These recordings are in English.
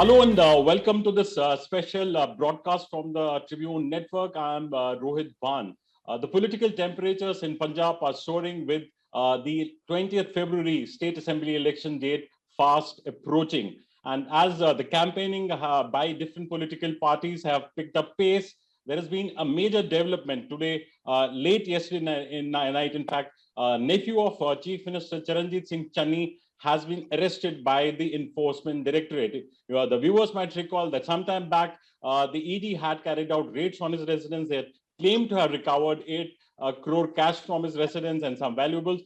Hello and welcome to this special broadcast from the Tribune network. I'm Rohit Bhan. The political temperatures in Punjab are soaring with the 20th February state assembly election date fast approaching. And as the campaigning by different political parties have picked up pace, there has been a major development today, late yesterday night, in fact, nephew of Chief Minister Charanjit Singh Channi has been arrested by the Enforcement Directorate. The viewers might recall that sometime back, the ED had carried out raids on his residence. They had claimed to have recovered 8 crore cash from his residence and some valuables.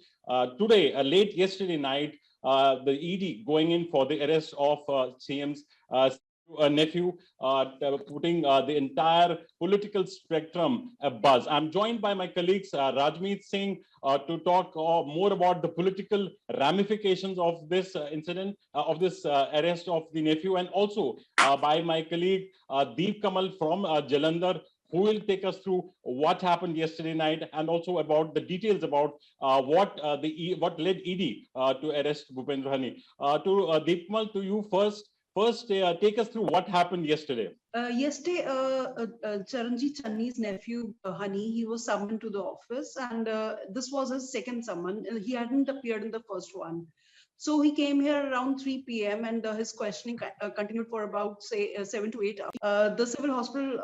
Today, late yesterday night, the ED going in for the arrest of CM's nephew, putting the entire political spectrum abuzz. I'm joined by my colleagues Rajmeet Singh to talk more about the political ramifications of this incident, of this arrest of the nephew, and also by my colleague Deep Kamal from Jalandhar, who will take us through what happened yesterday night and also about the details about what led ED to arrest Bhupinder Singh Honey. Deep Kamal, to you first. First, take us through what happened yesterday. Yesterday, Charanjit Channi's nephew, Honey, he was summoned to the office, and this was his second summon. He hadn't appeared in the first one. So he came here around 3 p.m. and his questioning continued for about, say, 7 to 8 hours. The civil hospital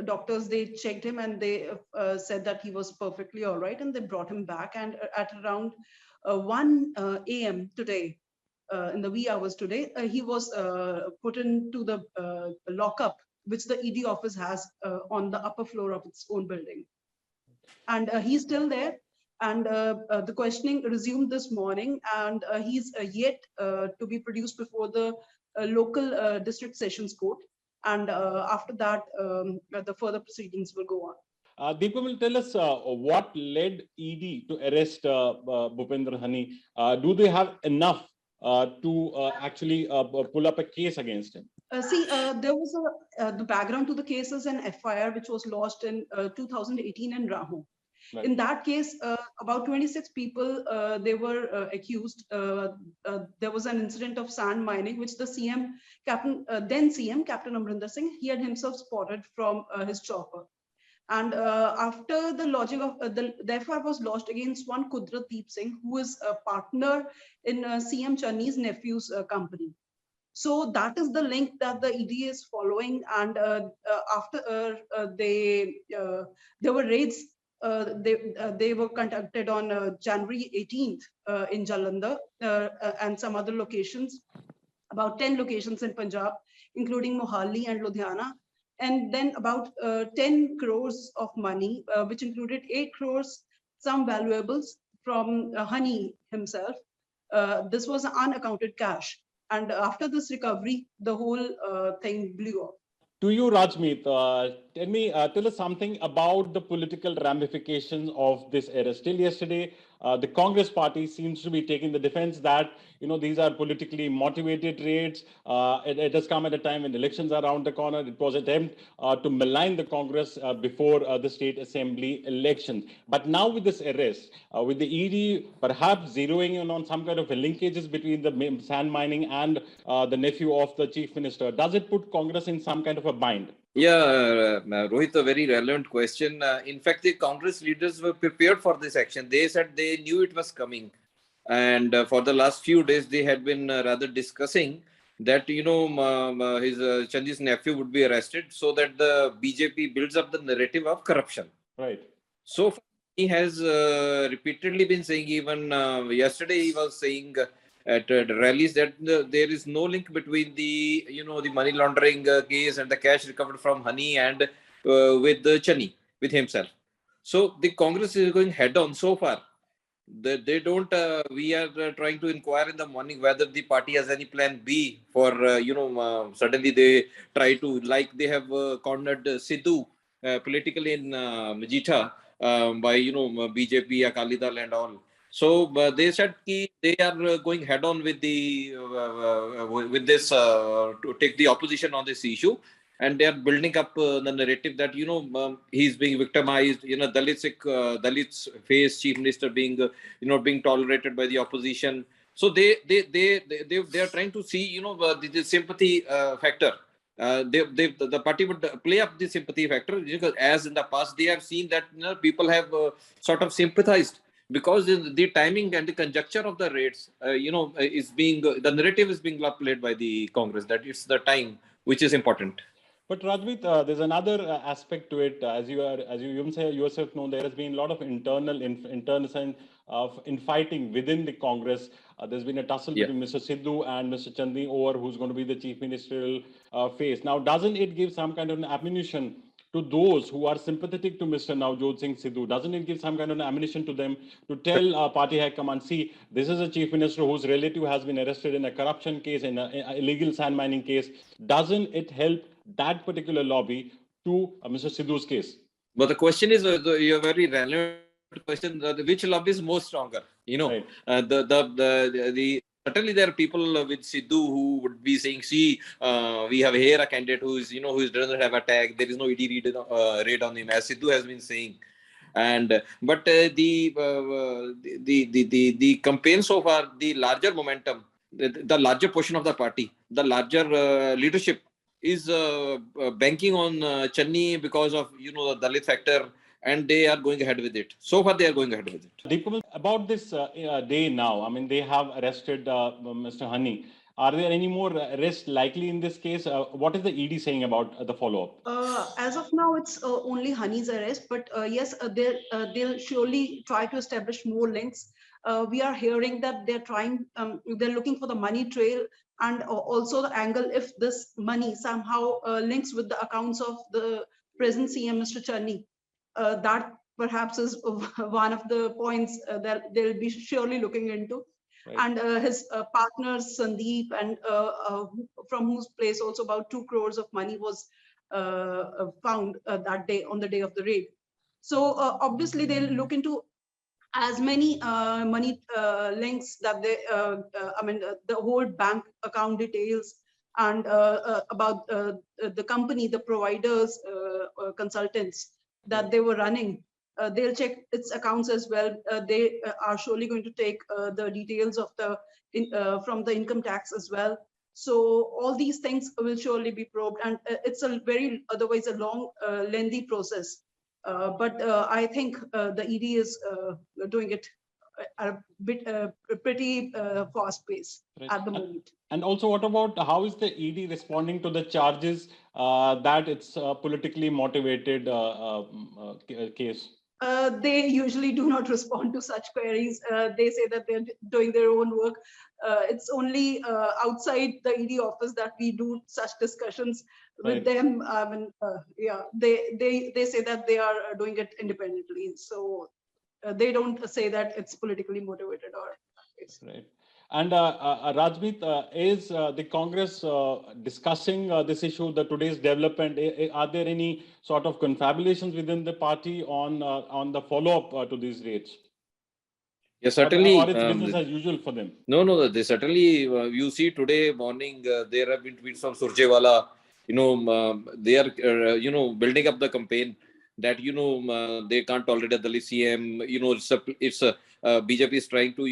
doctors, they checked him and they said that he was perfectly all right, and they brought him back. And at around 1 a.m. today, in the wee hours today, he was put into the lockup, which the ED office has on the upper floor of its own building. And he's still there. And the questioning resumed this morning, and he's yet to be produced before the local district sessions court. And after that, the further proceedings will go on. Deepa will tell us what led ED to arrest Bhupinder Honey. Do they have enough to actually pull up a case against him? There was the background to the case is an FIR which was lodged in 2018 in Raho. Right. In that case, about 26 people, they were accused. There was an incident of sand mining, which the then CM, Captain Bhupinder Singh, he had himself spotted from his chopper. And after the lodging of the FIR was lodged against one Kudratdeep Singh, who is a partner in CM Channi's nephew's company. So that is the link that the ED is following. And after there were raids. They were conducted on January 18th in Jalandhar and some other locations, about 10 locations in Punjab, including Mohali and Ludhiana. And then about 10 crores of money, which included 8 crores, some valuables from Honey himself. This was unaccounted cash. And after this recovery, the whole thing blew up. To you, Rajmeet, tell us something about the political ramifications of this arrest. Till yesterday, the Congress party seems to be taking the defense that these are politically motivated raids. It has come at a time when elections are around the corner. It was an attempt to malign the Congress before the state assembly elections. But now with this arrest, with the ED perhaps zeroing in on some kind of linkages between the sand mining and the nephew of the chief minister, does it put Congress in some kind of a bind? Yeah, Rohit, a very relevant question. In fact, the Congress leaders were prepared for this action. They said they knew it was coming. And for the last few days, they had been rather discussing that, his Chandi's nephew would be arrested so that the BJP builds up the narrative of corruption. Right. So far, he has repeatedly been saying, even yesterday he was saying at rallies that there is no link between the money laundering case and the cash recovered from Honey and with Channi, with himself. So the Congress is going head on so far. They don't. We are trying to inquire in the morning whether the party has any plan B for suddenly they try to, like they have cornered Sidhu politically in Majithia by BJP, Akali Dal and all. So they said they are going head on with the with this to take the opposition on this issue, and they are building up the narrative that he's being victimized. Dalits face chief minister being being tolerated by the opposition. So they are trying to see, the sympathy factor. The party would play up the sympathy factor, because as in the past they have seen that people have sort of sympathized, because the timing and the conjuncture of the rates, is being the narrative is being played by the Congress, that it's the time which is important. But Rajmeet, there's another aspect to it. As you even say yourself know, there has been a lot of internal infighting within the Congress. There's been a tussle between Mr. Sidhu and Mr. Channi over who's going to be the chief ministerial face. Now, doesn't it give some kind of an ammunition to those who are sympathetic to Mr. Navjot Singh Sidhu? Doesn't it give some kind of an ammunition to them to tell party high command, see, this is a chief minister whose relative has been arrested in a corruption case, in an illegal sand mining case? Doesn't it help that particular lobby to Mr. Sidhu's case? But the question is, you're very relevant question, which lobby is more stronger? Right. Certainly there are people with Sidhu who would be saying, see, we have here a candidate who doesn't have a tag, there is no ED raid on him, as Sidhu has been saying. But the campaign so far, the larger momentum, the larger portion of the party, the larger leadership is banking on Channi because of the Dalit factor, and they are going ahead with it. So far, they are going ahead with it. Deepkamal, about this day now, I mean, they have arrested Mr. Honey. Are there any more arrests likely in this case? What is the ED saying about the follow-up? As of now, it's only Honey's arrest, but yes, they'll surely try to establish more links. We are hearing that they're looking for the money trail, and also the angle if this money somehow links with the accounts of the present CM, Mr. Channi. That perhaps is one of the points that they'll be surely looking into. Right. And his partners, Sandeep, and from whose place also about 2 crores of money was found that day, on the day of the raid. So obviously they'll look into as many money links that they, the whole bank account details, and about the company, the providers, consultants that they were running. They'll check its accounts as well. They are surely going to take the details of from the income tax as well. So all these things will surely be probed, and it's otherwise a long, lengthy process. But I think the ED is doing it at a pretty fast pace at the moment. And also, what about how is the ED responding to the charges that it's a politically motivated case? They usually do not respond to such queries. They say that they're doing their own work. It's only outside the ED office that we do such discussions with them. I mean, they say that they are doing it independently. So they don't say that it's politically motivated or. Right. And Rajmeet, is the Congress discussing this issue, today's development? Are there any sort of confabulations within the party on the follow-up to these raids? Yes, certainly. Or it's business as usual for them? No, they certainly. You see today morning, there have been tweets from Surjewala. They are, building up the campaign that, they can't tolerate a Dalit CM. It's BJP is trying to,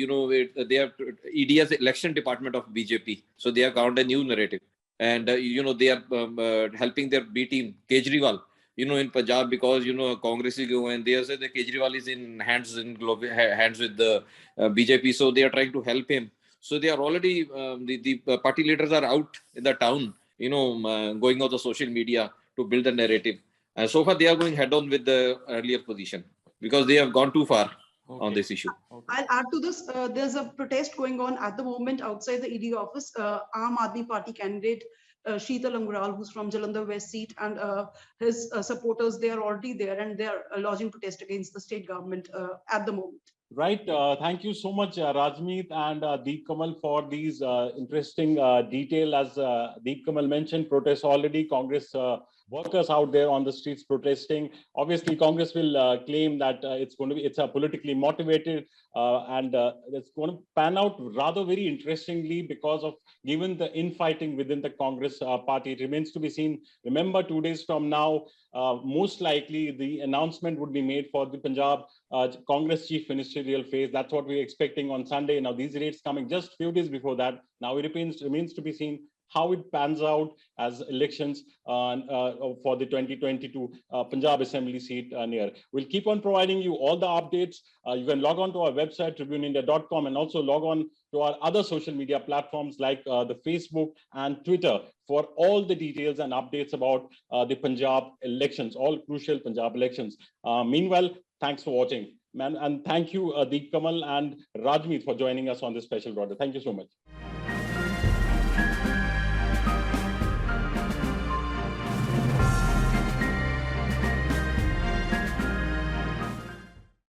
they have ED as election department of BJP. So they have found a new narrative. And, they are helping their B team, Kejriwal, in Punjab, because, Congress is going, and they say the Kejriwal is in hands with the BJP. So they are trying to help him. So they are already, the party leaders are out in the town, going on the social media to build a narrative. And so far, they are going head on with the earlier position because they have gone too far on this issue. I'll add to this. There's a protest going on at the moment outside the ED office. Aam Aadmi Party candidate Sheetal Angral, who's from Jalandhar West seat, and his supporters, they are already there, and they are lodging protest against the state government at the moment. Right. Thank you so much, Rajmeet and Deepkamal, for these interesting detail. As Deepkamal mentioned, protests already, Congress workers out there on the streets protesting. Obviously, Congress will claim that it's a politically motivated and it's going to pan out rather very interestingly because of given the infighting within the Congress party. It remains to be seen. Remember, 2 days from now, most likely the announcement would be made for the Punjab Congress chief ministerial phase. That's what we're expecting on Sunday. Now, these rates coming just a few days before that. Now, it remains to be seen how it pans out as elections for the 2022 Punjab Assembly seat near. We'll keep on providing you all the updates. You can log on to our website, tribuneindia.com, and also log on to our other social media platforms like the Facebook and Twitter for all the details and updates about the Punjab elections, all crucial Punjab elections. Meanwhile, thanks for watching. And thank you, Deep Kamal and Rajmeet, for joining us on this special broadcast. Thank you so much.